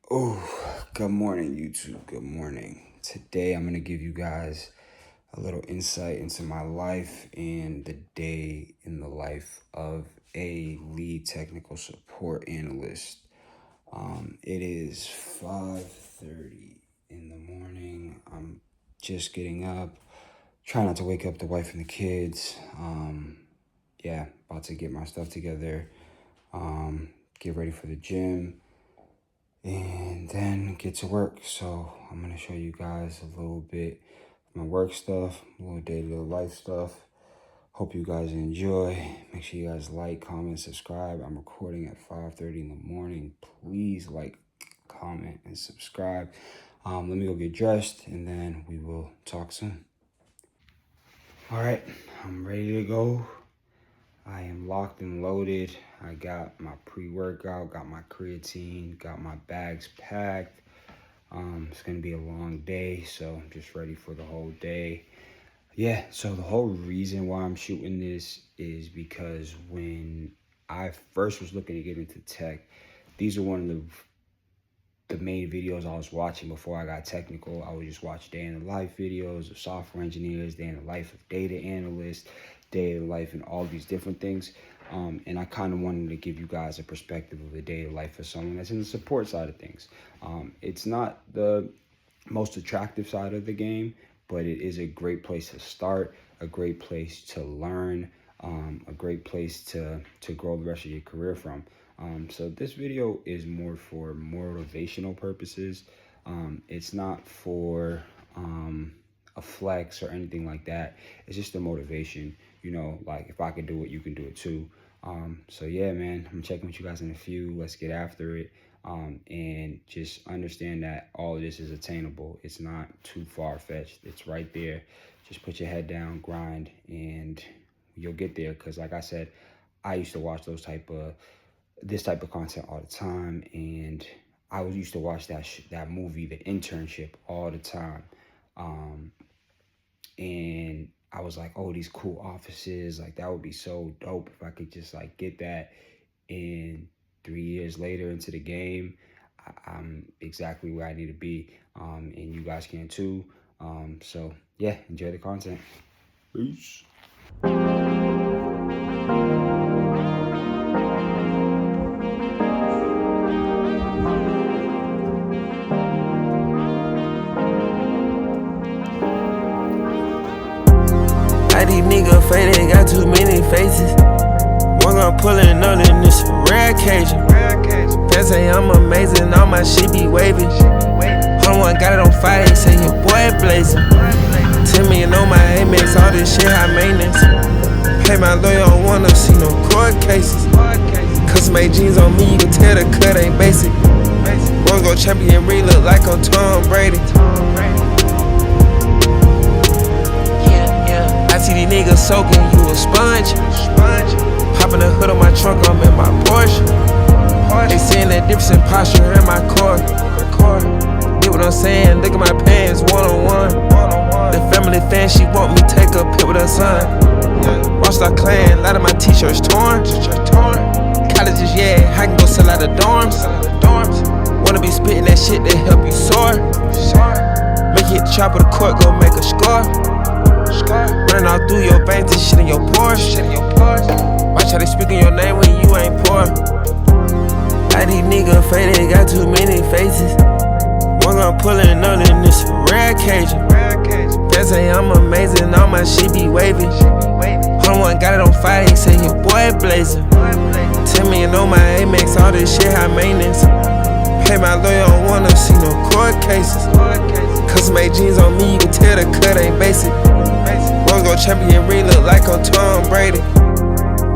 Oh, good morning, YouTube. Good morning. Today, I'm going to give you guys a little insight into my life and the day in the life of a lead technical support analyst. It is 5:30 in the morning. I'm just getting up, trying not to wake up the wife and the kids. About to get my stuff together, get ready for the gym, and then get to work. So I'm going to show you guys a little bit of my work stuff, a little day-to-day life stuff. Hope you guys enjoy. Make sure you guys like, comment, subscribe. I'm recording at 5:30 in the morning. Please like, comment, and subscribe. Let me go get dressed, and then we will talk soon. All right, I'm ready to go. I am locked and loaded. I got my pre-workout, got my creatine, got my bags packed. It's gonna be a long day, so I'm just ready for the whole day. Yeah, so the whole reason why I'm shooting this is because when I first was looking to get into tech, these are one of the main videos I was watching before I got technical. I would just watch day in the life videos of software engineers, day in the life of data analysts, day in the life and all these different things. And I kind of wanted to give you guys a perspective of the day in life of someone that's in the support side of things. It's not the most attractive side of the game, but it is a great place to start, a great place to learn, a great place to grow the rest of your career from. So this video is more for motivational purposes. It's not for a flex or anything like that. It's just a motivation. You know, like if I can do it, you can do it too. So yeah, man, I'm checking with you guys in a few. Let's get after it. And just understand that all of this is attainable. It's not too far-fetched. It's right there. Just put your head down, grind, and you'll get there. Because like I said, I used to watch this type of content all the time, and I used to watch that movie, The Internship, all the time. And I was like, oh, these cool offices, like that would be so dope if I could just like get that. And 3 years later into the game, I'm exactly where I need to be, and you guys can too. So yeah, enjoy the content. Peace. These niggas faded, got too many faces. One gon' pullin' up in this rare occasion. Fans say I'm amazing, all my shit be waving. One got it on fire, they say your boy blazing. 10 million on my Amex, all this shit high maintenance. Pay my lawyer, don't wanna see no court cases. Custom made jeans on me, you can tell the cut ain't basic. One go champion ring, look like I'm Tom Brady. I see these niggas soaking, you a sponge. Popping the hood on my trunk, I'm in my Porsche. They seeing that difference in posture in my car. Get what I'm saying? Look at my pants, one-on-one. The family fan, she want me take a pic with her son. Rockstar clan, a lot of my t-shirts torn. Colleges, yeah, I can go sell out the dorms. Wanna be spitting that shit that help you soar. Make it hit the top of the court, go make a score. Running all through your veins, this shit in your pores. Watch how they speaking your name when you ain't poor. These niggas faded, got too many faces. One gon' pullin' up in this rare occasion. Fans say I'm amazing, all my shit be waving. One got it on fire, he say your boy blazing. 10 million on my Amex, all this shit high maintenance. Pay my lawyer, don't wanna see no court cases. Custom made jeans on me, you can tell the cut ain't basic. One go champion ring, look like I'm Tom Brady.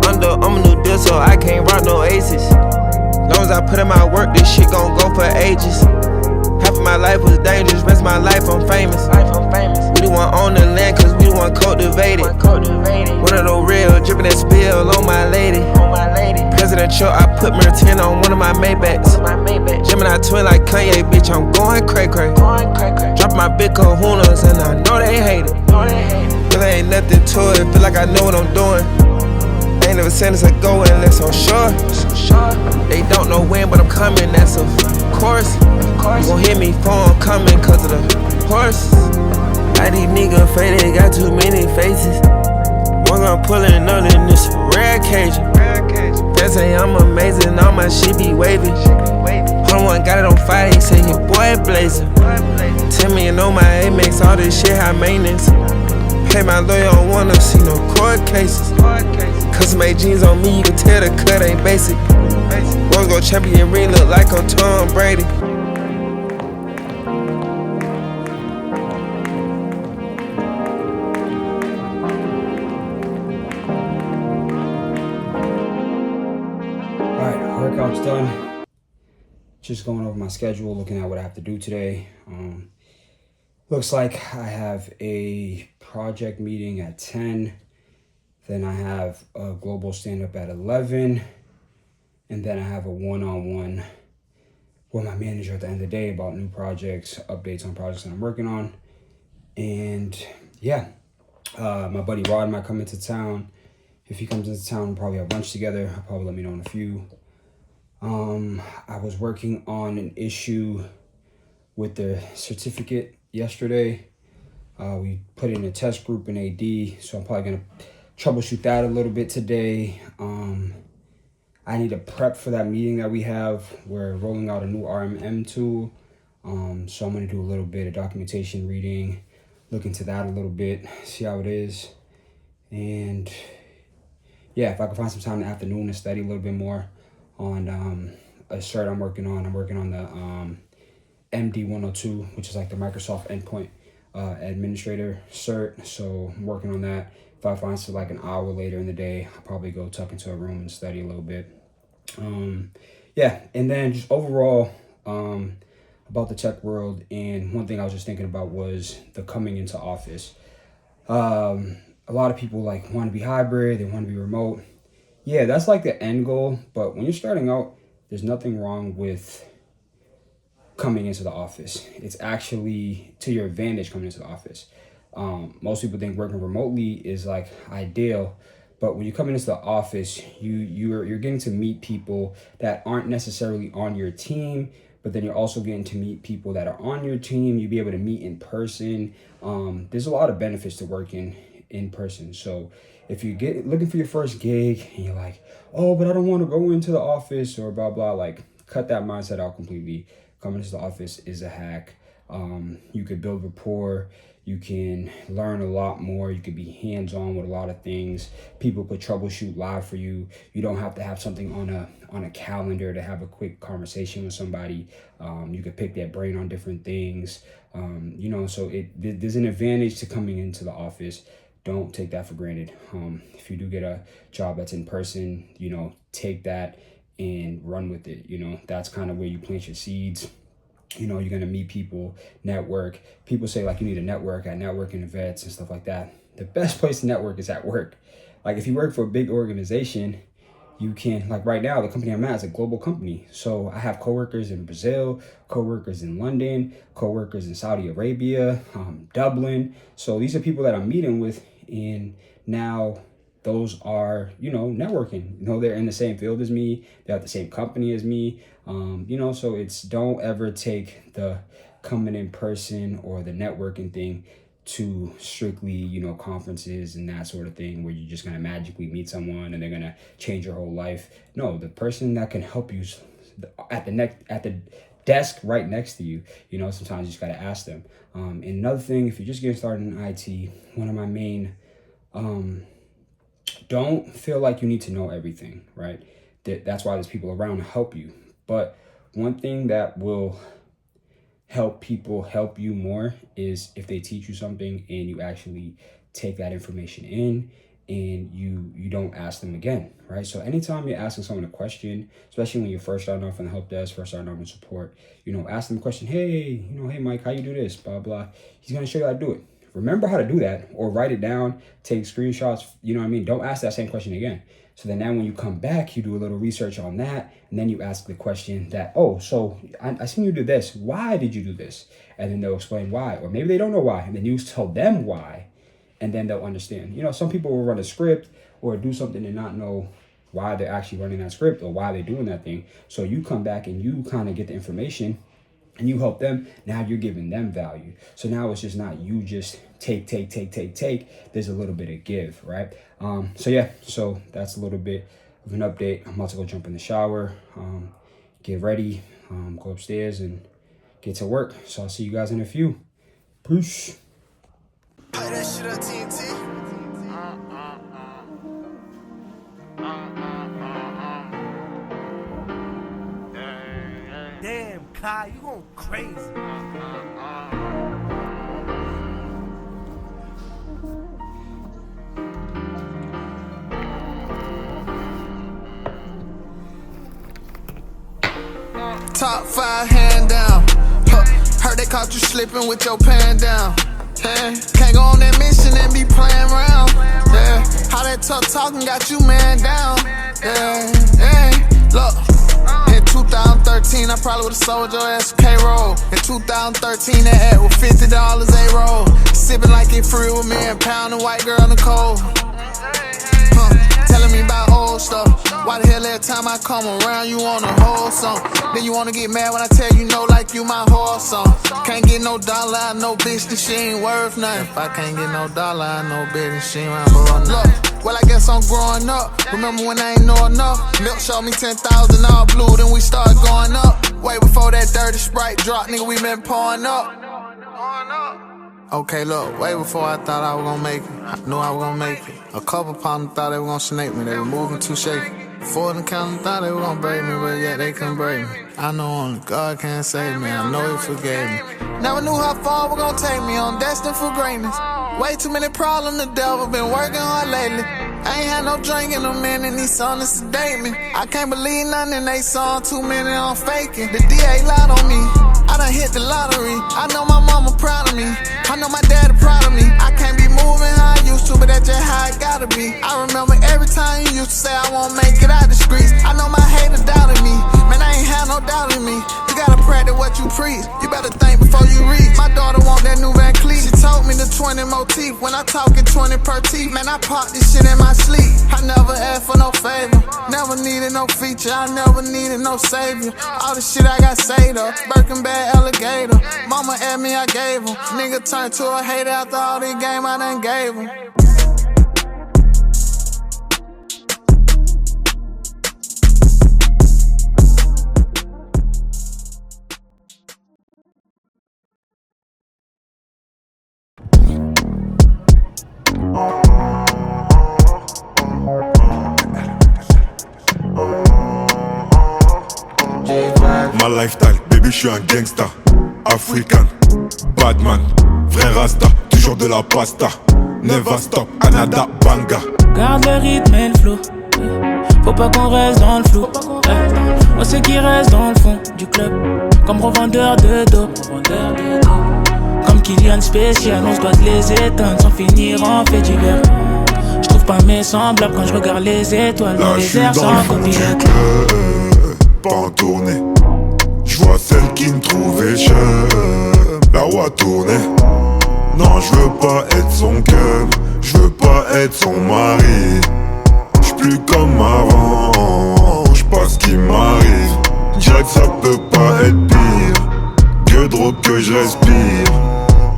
I'm a new deal, so I can't rock no aces. Long as I put in my work, this shit gon' go for ages. Half of my life was dangerous, rest of my life I'm famous. We the one on the land, cause we the one cultivated. One of those real, drippin' that spill on my lady. President Trump, I put Mertin on one of my Maybachs. Gemini twin like Kanye, bitch, I'm going cray-cray. Drop my big kahunas and I know they hate it. Really ain't nothing to it, feel like I know what I'm doing. Ain't never seen us a go unless I'm sure. They don't know when, but I'm coming, that's of course. You gon' hit me for I'm coming cause of the horses. Like these niggas afraid they got too many faces. One gun pulling up in this red cage. They say I'm amazing, all my shit be wavy. Hold one got it on fire, he say your boy blazing. 10 million on my Amex, all this shit high maintenance. Pay my lawyer, don't wanna see no court cases. Custom made jeans on me, you can tell the cut ain't basic. One go champion ring, look like I'm Tom Brady. Workout's done. Just going over my schedule, looking at what I have to do today. Looks like I have a project meeting at 10. Then I have a global stand-up at 11. And then I have a one-on-one with my manager at the end of the day about new projects, updates on projects that I'm working on. And yeah, my buddy Rod might come into town. If he comes into town, we'll probably have lunch together. He'll probably let me know in a few. I was working on an issue with the certificate yesterday. We put in a test group in AD, so I'm probably going to troubleshoot that a little bit today. I need to prep for that meeting that we have. We're rolling out a new RMM tool. So I'm going to do a little bit of documentation reading, look into that a little bit, see how it is. And yeah, if I can find some time in the afternoon to study a little bit more on a cert I'm working on. I'm working on the MD102, which is like the Microsoft Endpoint Administrator cert. So I'm working on that. If I find some like an hour later in the day, I'll probably go tuck into a room and study a little bit. Yeah, and then just overall about the tech world. And one thing I was just thinking about was the coming into office. A lot of people like want to be hybrid, they want to be remote. Yeah, that's like the end goal. But when you're starting out, there's nothing wrong with coming into the office. It's actually to your advantage coming into the office. Most people think working remotely is like ideal, but when you come into the office, you're getting to meet people that aren't necessarily on your team, but then you're also getting to meet people that are on your team. You'll be able to meet in person. There's a lot of benefits to working in person. So if you get looking for your first gig and you're like, oh, but I don't want to go into the office or blah, blah, like cut that mindset out completely. Coming to the office is a hack. You could build rapport. You can learn a lot more. You could be hands-on with a lot of things. People could troubleshoot live for you. You don't have to have something on a calendar to have a quick conversation with somebody. You could pick their brain on different things. So there's an advantage to coming into the office. Don't take that for granted. If you do get a job that's in person, take that and run with it. That's kind of where you plant your seeds. You're going to meet people, network. People say like you need to network at networking events and stuff like that. The best place to network is at work. Like if you work for a big organization, you can, like right now, the company I'm at is a global company. So I have coworkers in Brazil, coworkers in London, coworkers in Saudi Arabia, Dublin. So these are people that I'm meeting with, and now those are, networking. They're in the same field as me. They're at the same company as me. So it's don't ever take the coming in person or the networking thing to strictly, conferences and that sort of thing where you're just going to magically meet someone and they're going to change your whole life. No, the person that can help you at the desk right next to you, sometimes you just got to ask them. And another thing, if you're just getting started in IT, one of my main, don't feel like you need to know everything, right? That's why there's people around to help you. But one thing that will help people help you more is if they teach you something and you actually take that information in and you don't ask them again, right? So anytime you're asking someone a question, especially when you're first starting off in the help desk, first starting off in support, ask them a question. Hey, hey Mike, how you do this? Blah, blah. He's going to show you how to do it. Remember how to do that or write it down, take screenshots. Don't ask that same question again. So then now when you come back, you do a little research on that. And then you ask the question that, oh, so I seen you do this. Why did you do this? And then they'll explain why. Or maybe they don't know why. And then you tell them why. And then they'll understand. Some people will run a script or do something and not know why they're actually running that script or why they're doing that thing. So you come back and you kind of get the information and you help them, now you're giving them value. So now it's just not you just take. There's a little bit of give, right? So that's a little bit of an update. I'm about to go jump in the shower, get ready, go upstairs and get to work. So I'll see you guys in a few. Peace. That shit on TNT. Damn, Kai, you going crazy. Top 5 hand down. Huh. Heard they caught you slipping with your pan down. Yeah. Can't go on that mission and be playing around. Yeah. How that tough talking got you man down. Yeah. Look. In 2013, I probably would've sold your ass a K-roll. In 2013, that hat was $50 A-roll. Sipping like it free with me and pounding white girl in the cold. Telling me about old stuff. Why the hell every time I come around you wanna hold some? Then you wanna get mad when I tell you no, like you my horse on. Can't get no dollar, I know bitch that she ain't worth nothing. If I can't get no dollar, I know bitch that she ain't worth nothing. Look, well I guess I'm growing up. Remember when I ain't know enough? Milk showed me 10,000 all blue, then we started going up. Way before that dirty Sprite drop, nigga, we been pouring up. Okay, look, way before I thought I was gonna make it, I knew I was gonna make it. A couple pounders thought they were gonna snake me, they were moving too shaky. Four of them counting thought they were gonna break me, but yet they couldn't break me. I know only God can save me, I know He forgave me. Never knew how far we're gonna take me, I'm destined for greatness. Way too many problems, the devil been working hard lately. I ain't had no drink in a minute, these songs to sedate me. I can't believe nothing in they song, too many I'm faking. The DA lied on me, I done hit the lottery. I know my mama proud of me, I know my daddy proud of me. I can't be moving how I used to, but that's just how it gotta be. I remember every time you used to say I won't make it out the streets. I know my haters doubted me, man I ain't had no doubt in me. You gotta practice what you preach, you better think before you reach. My daughter want that new Van Cleef, she told me the 20 motif. When I talkin' 20 per teeth, man I pop this shit in my sleep. I never asked for no favor, never needed no feature, I never needed no savior. All the shit I got saved up, Birkin bag alligator. Mama at me, I gave him. Nigga turned to a hater after all this game I done gave him. Ma lifestyle, baby je suis un gangsta. African, badman, vrai rasta, toujours de la pasta. Never stop, Anada Banga. Garde le rythme et le flow. Faut pas qu'on reste dans le flou. On sait qui reste dans le fond du club. Comme revendeur de dope. Comme Kylian spécial, on se doit les éteindre sans finir en fait divers. J'trouve pas mes semblables quand je regarde les étoiles dans les airs sans copilote. Pas en tournée, j'vois celle qui me trouvait chère. La roue a tourné. Non, j'veux pas être son cœur, j'veux pas être son mari. J'suis plus comme avant, j'passe ce qui m'arrive. Dirais que ça peut pas être pire, que drogue que je respire.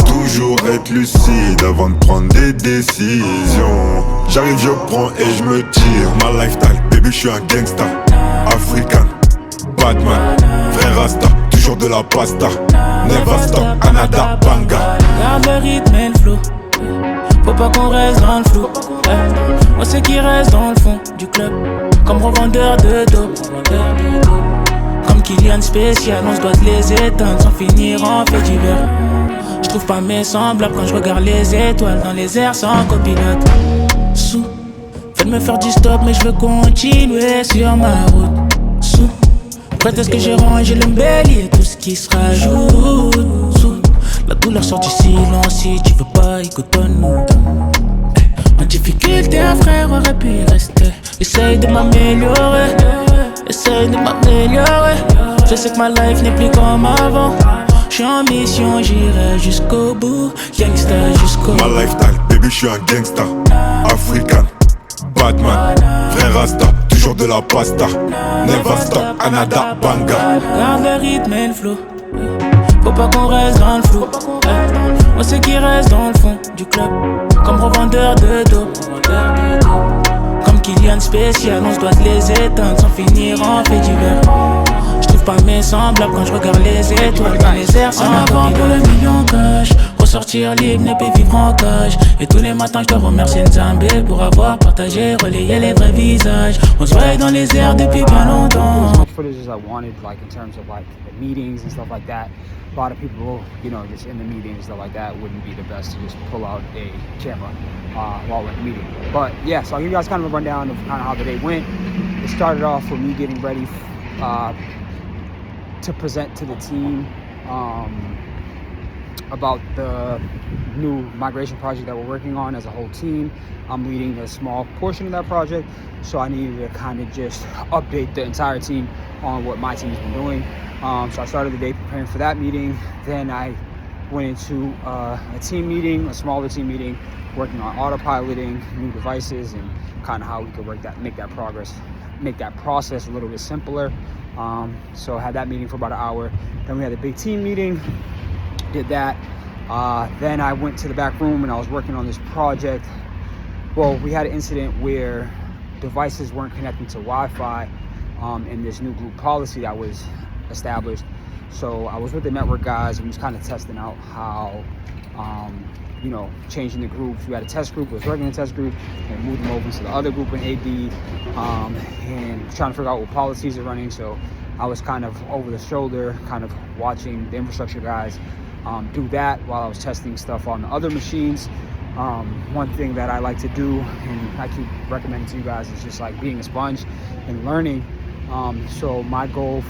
Toujours être lucide avant de prendre des décisions. J'arrive, je prends et je me tire. Ma lifestyle, baby, je suis un gangsta. African, badman, vrai rasta, toujours de la pasta. Never stop, Anada Banga. Garde le rythme et le flow. Faut pas qu'on reste dans le flou. On sait qui reste dans le fond du club. Comme revendeur de dope. Comme Kylian spécial, on se doit les éteindre sans finir en fait divers. J'trouve pas mes semblables quand je regarde les étoiles dans les airs sans copilote. Sous, faites me faire du stop mais je veux continuer sur ma route. Sous, prête à ce que j'ai rangé l'embellie et tout ce qui se rajoute. Sous, la douleur sort du silence si tu veux pas écoutonne-nous. En difficulté un frère aurait pu y rester. Essaye de m'améliorer, essaye de m'améliorer. Je sais que ma life n'est plus comme avant. J'suis en mission, j'irai jusqu'au bout. Gangsta jusqu'au bout. Ma lifestyle, baby, j'suis un gangsta. African, badman, vrai rasta, toujours de la pasta. Never stop, Anada Banga. Garde le rythme et le flow. Faut pas qu'on reste dans le flou. On sait qui reste dans le fond du club, comme revendeur de dope. Comme Kylian spécial, on se doit de les éteindre sans finir en fait divers. J'trouve pas mes semblables quand je regarde les étoiles dans les airs. En avant pour le million cash, ressortir libre, ne plus vivre en cage. Et tous les matins je dois remercier Nzambé pour avoir partagé, relayé les vrais visages. On se voyait dans les airs depuis bien longtemps. As much footage as I wanted, like in terms of like the meetings and stuff like that. A lot of people, you know, just in the meetings and stuff like that, wouldn't be the best to just pull out a camera while we're in the meeting. But yeah, so I'll give you guys kind of a rundown of kind of how the day went. It started off with me getting ready to present to the team about the new migration project that we're working on as a whole team. I'm leading a small portion of that project, so I needed to kind of just update the entire team on what my team's been doing. So I started the day preparing for that meeting. Then I went into a team meeting, a smaller team meeting, working on autopiloting new devices and kind of how we could make that process a little bit simpler. So I had that meeting for about an hour. Then we had a big team meeting, did that. Then I went to the back room and I was working on this project. Well, we had an incident where devices weren't connecting to Wi-Fi in this new group policy that was established. So I was with the network guys and was kind of testing out how, you know, changing the groups. We had a test group, was working in a test group, and moved them over to the other group in AD, and trying to figure out what policies are running. So I was kind of over the shoulder, kind of watching the infrastructure guys do that while I was testing stuff on the other machines. One thing that I like to do, and I keep recommending to you guys, is just like being a sponge and learning. So my goal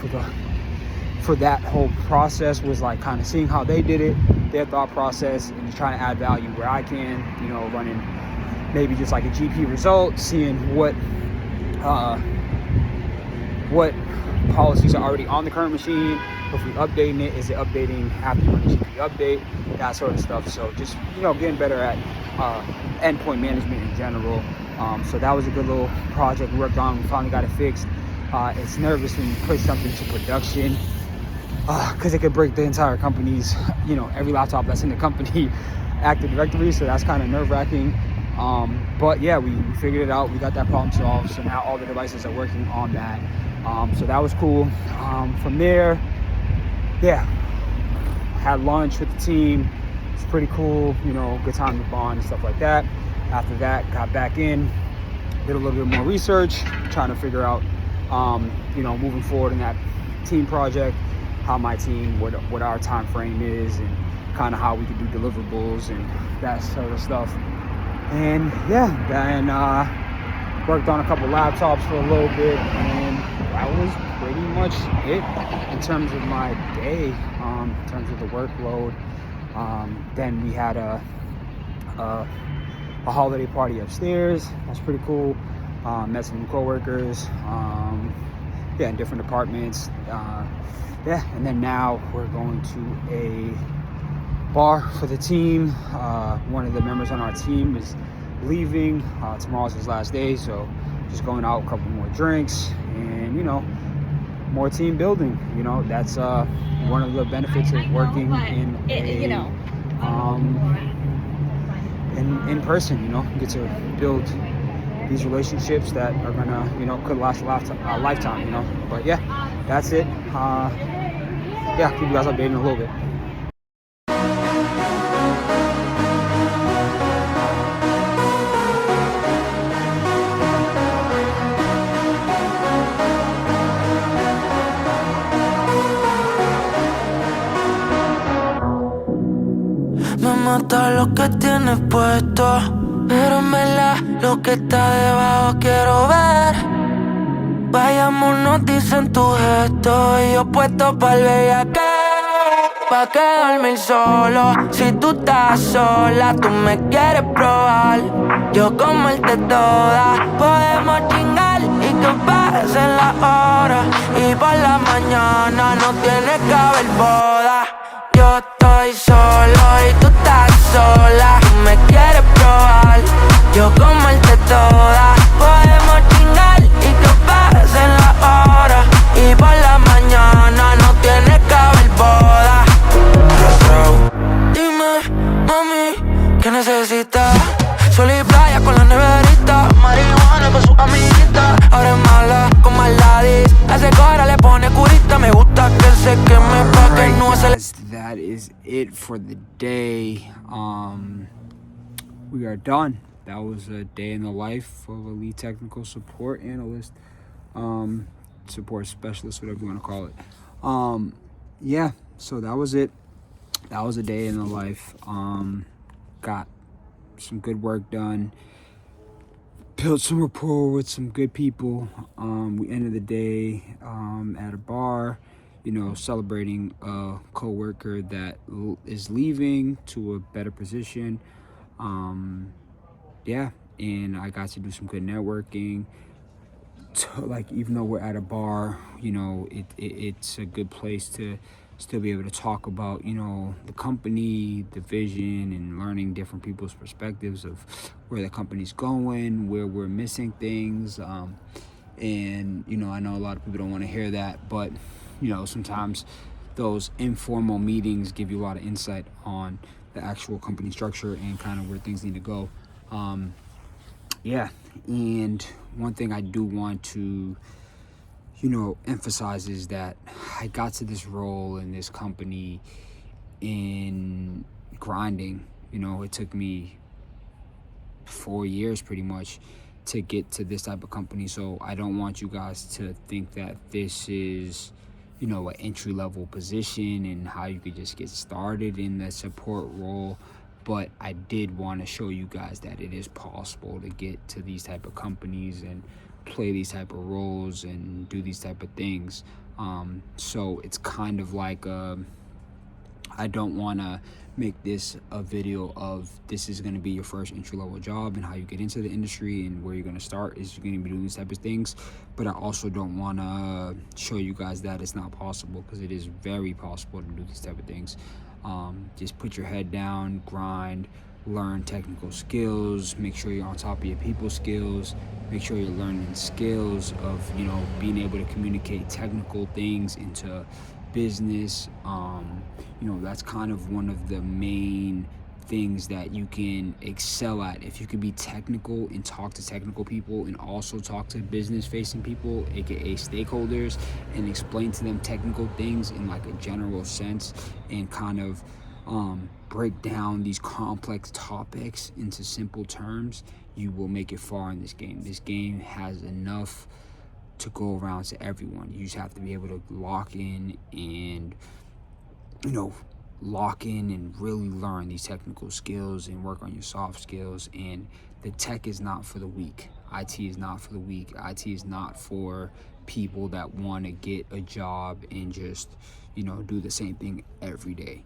for that whole process was like kind of seeing how they did it, their thought process, and just trying to add value where I can, you know, running maybe just like a GP result, seeing what policies are already on the current machine. If we're updating it, is it updating after you run the GP update, that sort of stuff. So just, you know, getting better at endpoint management in general. So that was a good little project we worked on. We finally got it fixed. It's nervous when you push something to production, because it could break the entire company's, you know, every laptop that's in the company Active Directory. So that's kind of nerve-wracking. But yeah, we figured it out. We got that problem solved. So now all the devices are working on that. So that was cool. From there, yeah, had lunch with the team. It's pretty cool, you know, good time to bond and stuff like that. After that, got back in, did a little bit more research, trying to figure out, you know, moving forward in that team project, how my team, what our time frame is, and kind of how we could do deliverables and that sort of stuff. And yeah, then worked on a couple laptops for a little bit, and that was pretty much it in terms of my day, in terms of the workload. Then we had a holiday party upstairs. That's pretty cool. Met some coworkers, yeah, in different departments. Yeah, and then now we're going to a bar for the team. One of the members on our team is leaving. Tomorrow's his last day, so just going out, a couple more drinks, and, you know, more team building. You know, that's one of the benefits of working in in person. You know, you get to build these relationships that are gonna, you know, could last a lifetime. You know, but yeah, that's it. Yeah, keep you guys updated in a little bit. Me mata lo que tienes puesto, pero en verdad lo que está debajo quiero ver. Vayámonos, dicen tu gesto, y yo puesto pa'l bellaqueo. Pa' que dormir solo, si tú estás sola, tú me quieres probar. Yo comerte toda, podemos chingar y que pasen las horas. Y por la mañana no tiene que haber boda. Yo estoy solo y tú estás sola, tú me quieres probar. Yo comerte toda, podemos chingar y que pasen las horas. Y por la mañana no tiene que haber boda. That is it for the day. We are done. That was a day in the life of a lead technical support analyst, support specialist, whatever you want to call it. Yeah, so that was it. That was a day in the life. Got some good work done. Built some rapport with some good people. We ended the day at a bar, celebrating a coworker that is leaving to a better position. Yeah, and I got to do some good networking. Like, even though we're at a bar, it's a good place to still be able to talk about, the company, the vision, and learning different people's perspectives of where the company's going, where we're missing things. And, I know a lot of people don't want to hear that, but, sometimes those informal meetings give you a lot of insight on the actual company structure and kind of where things need to go. Yeah, and one thing I do want to, emphasize is that I got to this role in this company in grinding. It took me 4 years pretty much to get to this type of company. So I don't want you guys to think that this is, an entry-level position and how you could just get started in the support role. But I did want to show you guys that it is possible to get to these type of companies and play these type of roles and do these type of things. So it's kind of like I don't want to make this a video of this is going to be your first entry-level job and how you get into the industry and where you're going to start is you're going to be doing these type of things. But I also don't want to show you guys that it's not possible, because it is very possible to do these type of things. Just put your head down, grind, learn technical skills, make sure you're on top of your people skills, make sure you're learning skills of, being able to communicate technical things into business. That's kind of one of the main things that you can excel at. If you can be technical and talk to technical people and also talk to business facing people, aka stakeholders, and explain to them technical things in like a general sense and kind of break down these complex topics into simple terms, you will make it far in this game. This game has enough to go around to everyone. You just have to be able to lock in and really learn these technical skills and work on your soft skills. And the tech is not for the weak. IT is not for the weak. IT is not for people that want to get a job and just, do the same thing every day.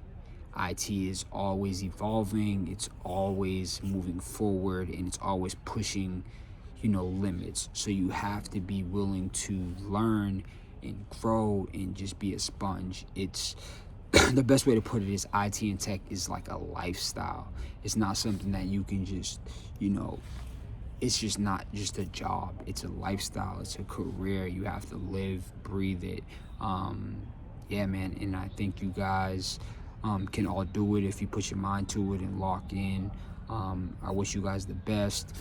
IT is always evolving, it's always moving forward, and it's always pushing, limits. So you have to be willing to learn and grow and just be a sponge. It's the best way to put it is IT and tech is like a lifestyle. It's not something that you can just, it's just not just a job. It's a lifestyle. It's a career. You have to live, breathe it. Yeah, man. And I think you guys can all do it if you put your mind to it and lock in. I wish you guys the best.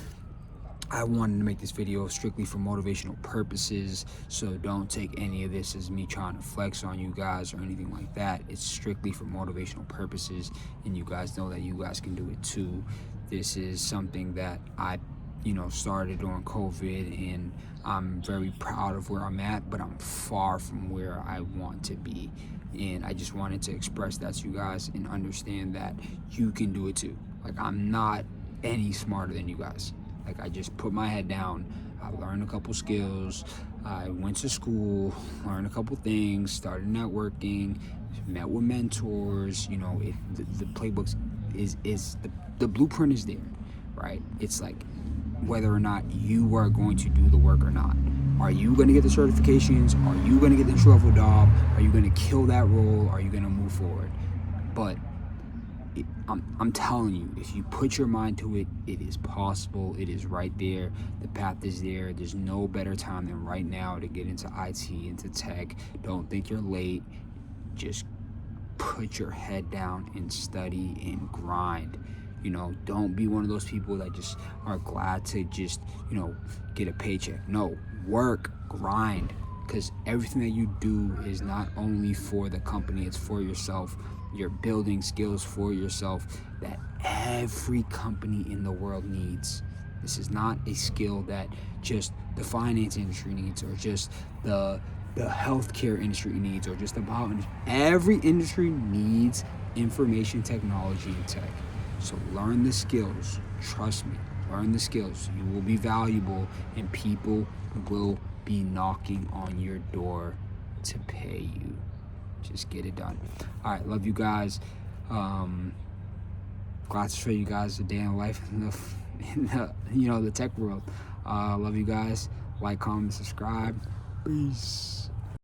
I wanted to make this video strictly for motivational purposes, so don't take any of this as me trying to flex on you guys or anything like that. It's strictly for motivational purposes, and you guys know that you guys can do it too. This is something that I started during COVID, and I'm very proud of where I'm at, but I'm far from where I want to be. And I just wanted to express that to you guys and understand that you can do it too. Like, I'm not any smarter than you guys. Like, I just put my head down, I learned a couple skills, I went to school, learned a couple things, started networking, met with mentors. The playbooks is the blueprint is there, right? It's like whether or not you are going to do the work or not. Are you going to get the certifications? Are you going to get the entry-level job? Are you going to kill that role? Are you going to move forward? But I'm telling you, if you put your mind to it, it is possible. It is right there. The path is there. There's no better time than right now to get into IT, into tech. Don't think you're late. Just put your head down and study and grind. Don't be one of those people that just are glad to just, get a paycheck. No, work, grind, because everything that you do is not only for the company, it's for yourself. You're building skills for yourself that every company in the world needs. This is not a skill that just the finance industry needs, or just the healthcare industry needs, or just the bio industry. Every industry needs information technology and tech. So learn the skills. Trust me, learn the skills. You will be valuable, and people will be knocking on your door to pay you. Just get it done. All right, love you guys. Glad to show you guys a day in life in the tech world. Love you guys. Like, comment, subscribe. Peace.